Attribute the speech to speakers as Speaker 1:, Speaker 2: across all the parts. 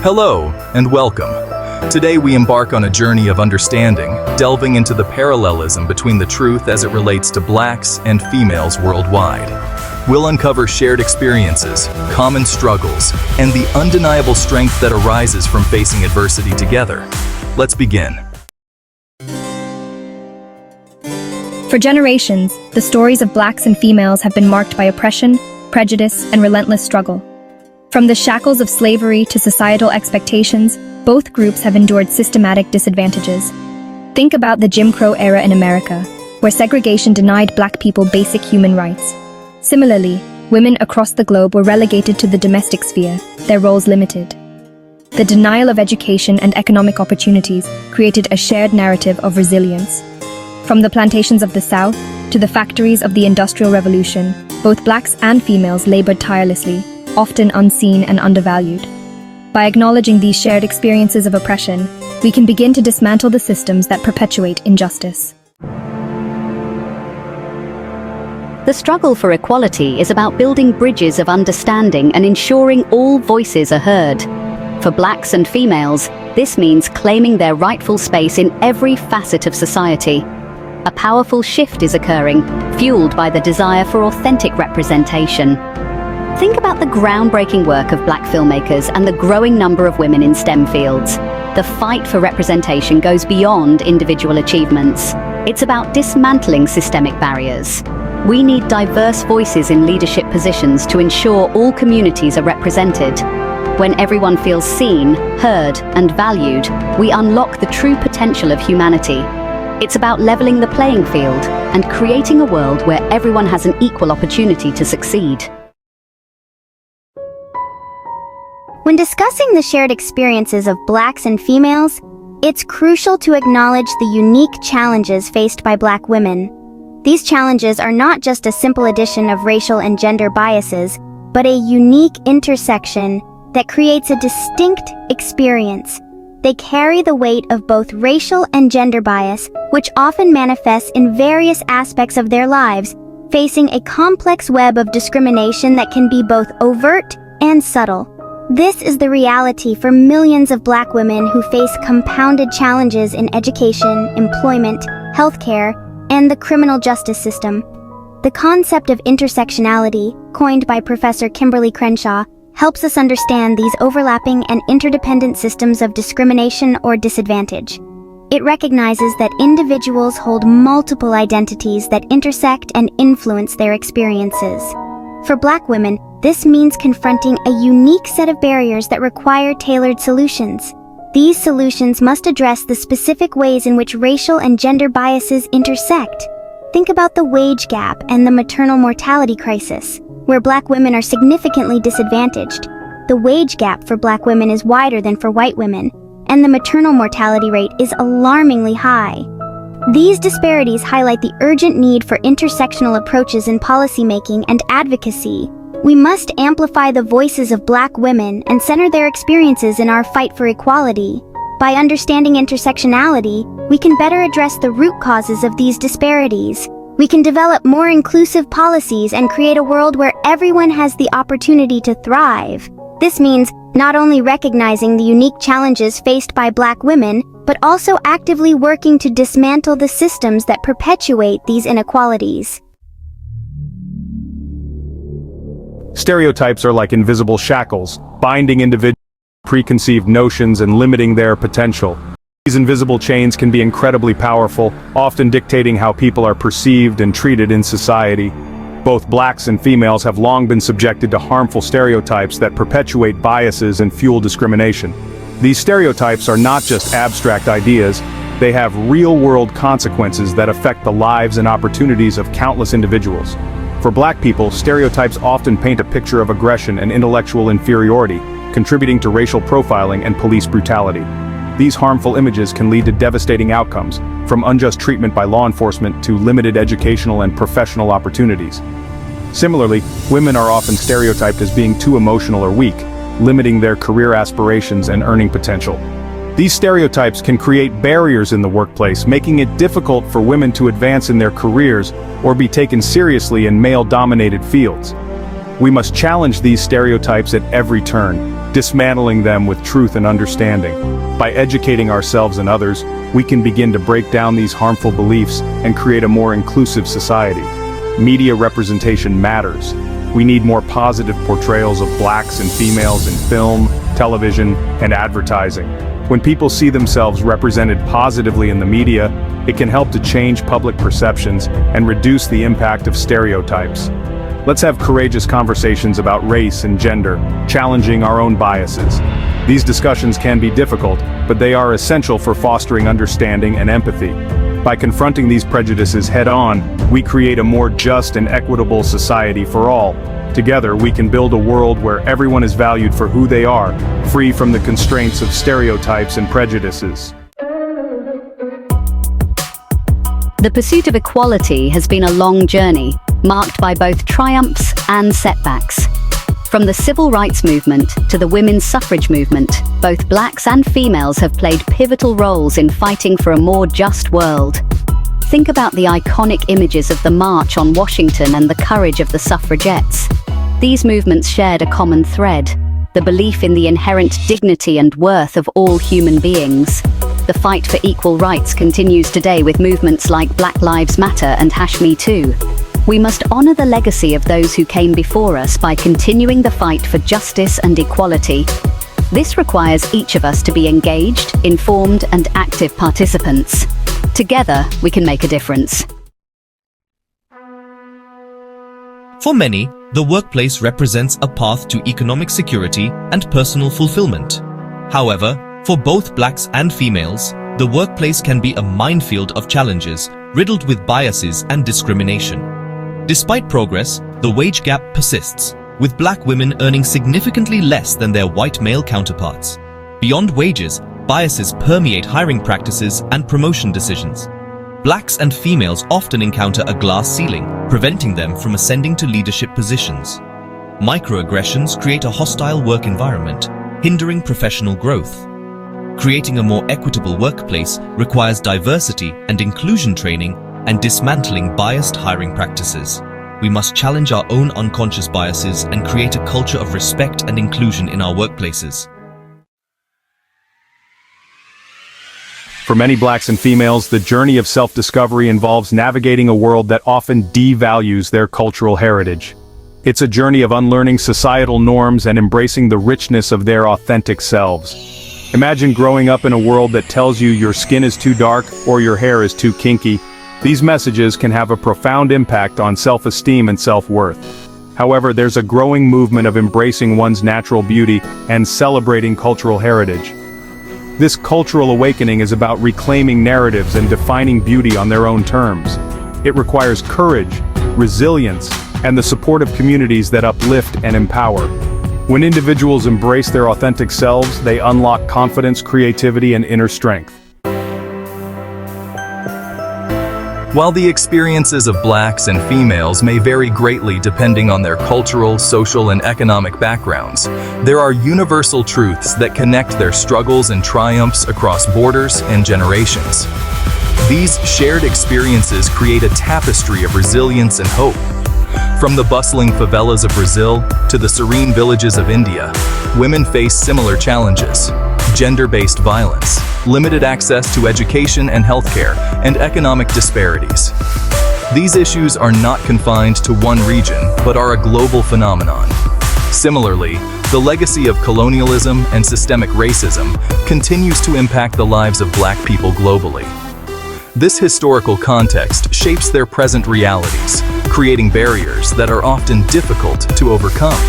Speaker 1: Hello, and welcome. Today we embark on a journey of understanding, delving into the parallelism between the truth as it relates to blacks and females worldwide. We'll uncover shared experiences, common struggles, and the undeniable strength that arises from facing adversity together. Let's begin.
Speaker 2: For generations, the stories of blacks and females have been marked by oppression, prejudice, and relentless struggle. From the shackles of slavery to societal expectations, both groups have endured systematic disadvantages. Think about the Jim Crow era in America, where segregation denied black people basic human rights. Similarly, women across the globe were relegated to the domestic sphere, their roles limited. The denial of education and economic opportunities created a shared narrative of resilience. From the plantations of the South to the factories of the Industrial Revolution, both blacks and females labored tirelessly, often unseen and undervalued. By acknowledging these shared experiences of oppression, we can begin to dismantle the systems that perpetuate injustice.
Speaker 3: The struggle for equality is about building bridges of understanding and ensuring all voices are heard. For blacks and females, this means claiming their rightful space in every facet of society. A powerful shift is occurring, fueled by the desire for authentic representation. Think about the groundbreaking work of black filmmakers and the growing number of women in STEM fields. The fight for representation goes beyond individual achievements. It's about dismantling systemic barriers. We need diverse voices in leadership positions to ensure all communities are represented. When everyone feels seen, heard, and valued, we unlock the true potential of humanity. It's about leveling the playing field and creating a world where everyone has an equal opportunity to succeed.
Speaker 4: When discussing the shared experiences of blacks and females, it's crucial to acknowledge the unique challenges faced by black women. These challenges are not just a simple addition of racial and gender biases, but a unique intersection that creates a distinct experience. They carry the weight of both racial and gender bias, which often manifests in various aspects of their lives, facing a complex web of discrimination that can be both overt and subtle. This is the reality for millions of black women who face compounded challenges in education, employment, healthcare, and the criminal justice system. The concept of intersectionality, coined by Professor Kimberly Crenshaw, helps us understand these overlapping and interdependent systems of discrimination or disadvantage. It recognizes that individuals hold multiple identities that intersect and influence their experiences. For black women, this means confronting a unique set of barriers that require tailored solutions. These solutions must address the specific ways in which racial and gender biases intersect. Think about the wage gap and the maternal mortality crisis, where black women are significantly disadvantaged. The wage gap for black women is wider than for white women, and the maternal mortality rate is alarmingly high. These disparities highlight the urgent need for intersectional approaches in policymaking and advocacy. We must amplify the voices of black women and center their experiences in our fight for equality. By understanding intersectionality, we can better address the root causes of these disparities. We can develop more inclusive policies and create a world where everyone has the opportunity to thrive. This means not only recognizing the unique challenges faced by black women, but also actively working to dismantle the systems that perpetuate these inequalities.
Speaker 5: Stereotypes are like invisible shackles, binding individuals to preconceived notions and limiting their potential. These invisible chains can be incredibly powerful, often dictating how people are perceived and treated in society. Both blacks and females have long been subjected to harmful stereotypes that perpetuate biases and fuel discrimination. These stereotypes are not just abstract ideas, they have real-world consequences that affect the lives and opportunities of countless individuals. For black people, stereotypes often paint a picture of aggression and intellectual inferiority, contributing to racial profiling and police brutality. These harmful images can lead to devastating outcomes, from unjust treatment by law enforcement to limited educational and professional opportunities. Similarly, women are often stereotyped as being too emotional or weak, limiting their career aspirations and earning potential. These stereotypes can create barriers in the workplace, making it difficult for women to advance in their careers or be taken seriously in male-dominated fields. We must challenge these stereotypes at every turn, dismantling them with truth and understanding. By educating ourselves and others, we can begin to break down these harmful beliefs and create a more inclusive society. Media representation matters. We need more positive portrayals of blacks and females in film, television, and advertising. When people see themselves represented positively in the media, it can help to change public perceptions and reduce the impact of stereotypes. Let's have courageous conversations about race and gender, challenging our own biases. These discussions can be difficult, but they are essential for fostering understanding and empathy. By confronting these prejudices head-on, we create a more just and equitable society for all. Together, we can build a world where everyone is valued for who they are, free from the constraints of stereotypes and prejudices.
Speaker 3: The pursuit of equality has been a long journey, marked by both triumphs and setbacks. From the civil rights movement to the women's suffrage movement, both blacks and females have played pivotal roles in fighting for a more just world. Think about the iconic images of the March on Washington and the courage of the suffragettes. These movements shared a common thread: the belief in the inherent dignity and worth of all human beings. The fight for equal rights continues today with movements like Black Lives Matter and #MeToo. We must honor the legacy of those who came before us by continuing the fight for justice and equality. This requires each of us to be engaged, informed, and active participants. Together, we can make a difference.
Speaker 6: For many, the workplace represents a path to economic security and personal fulfillment. However, for both blacks and females, the workplace can be a minefield of challenges, riddled with biases and discrimination. Despite progress, the wage gap persists, with black women earning significantly less than their white male counterparts. Beyond wages, biases permeate hiring practices and promotion decisions. Blacks and females often encounter a glass ceiling, preventing them from ascending to leadership positions. Microaggressions create a hostile work environment, hindering professional growth. Creating a more equitable workplace requires diversity and inclusion training and dismantling biased hiring practices. We must challenge our own unconscious biases and create a culture of respect and inclusion in our workplaces.
Speaker 5: For many blacks and females, the journey of self-discovery involves navigating a world that often devalues their cultural heritage. It's a journey of unlearning societal norms and embracing the richness of their authentic selves. Imagine growing up in a world that tells you your skin is too dark or your hair is too kinky. These messages can have a profound impact on self-esteem and self-worth. However, there's a growing movement of embracing one's natural beauty and celebrating cultural heritage. This cultural awakening is about reclaiming narratives and defining beauty on their own terms. It requires courage, resilience, and the support of communities that uplift and empower. When individuals embrace their authentic selves, they unlock confidence, creativity, and inner strength.
Speaker 1: While the experiences of blacks and females may vary greatly depending on their cultural, social, and economic backgrounds, there are universal truths that connect their struggles and triumphs across borders and generations. These shared experiences create a tapestry of resilience and hope. From the bustling favelas of Brazil to the serene villages of India, women face similar challenges: gender-based violence, limited access to education and healthcare, and economic disparities. These issues are not confined to one region, but are a global phenomenon. Similarly, the legacy of colonialism and systemic racism continues to impact the lives of black people globally. This historical context shapes their present realities, creating barriers that are often difficult to overcome.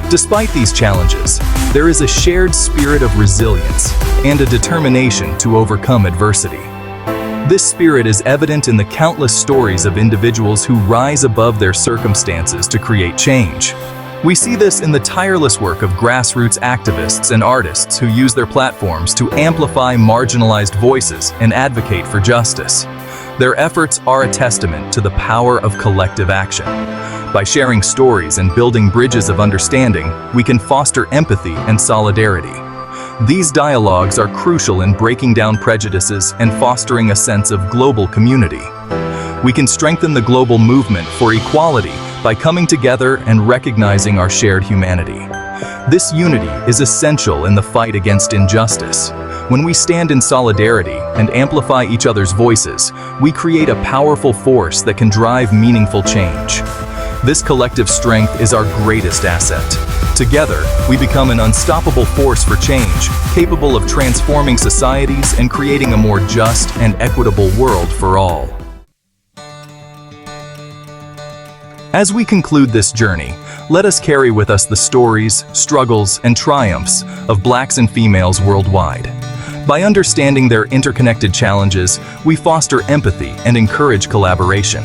Speaker 1: Despite these challenges, there is a shared spirit of resilience and a determination to overcome adversity. This spirit is evident in the countless stories of individuals who rise above their circumstances to create change. We see this in the tireless work of grassroots activists and artists who use their platforms to amplify marginalized voices and advocate for justice. Their efforts are a testament to the power of collective action. By sharing stories and building bridges of understanding, we can foster empathy and solidarity. These dialogues are crucial in breaking down prejudices and fostering a sense of global community. We can strengthen the global movement for equality by coming together and recognizing our shared humanity. This unity is essential in the fight against injustice. When we stand in solidarity and amplify each other's voices, we create a powerful force that can drive meaningful change. This collective strength is our greatest asset. Together, we become an unstoppable force for change, capable of transforming societies and creating a more just and equitable world for all. As we conclude this journey, let us carry with us the stories, struggles, and triumphs of Blacks and females worldwide. By understanding their interconnected challenges, we foster empathy and encourage collaboration.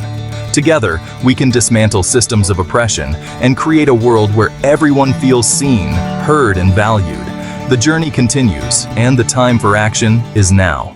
Speaker 1: Together, we can dismantle systems of oppression and create a world where everyone feels seen, heard, and valued. The journey continues, and the time for action is now.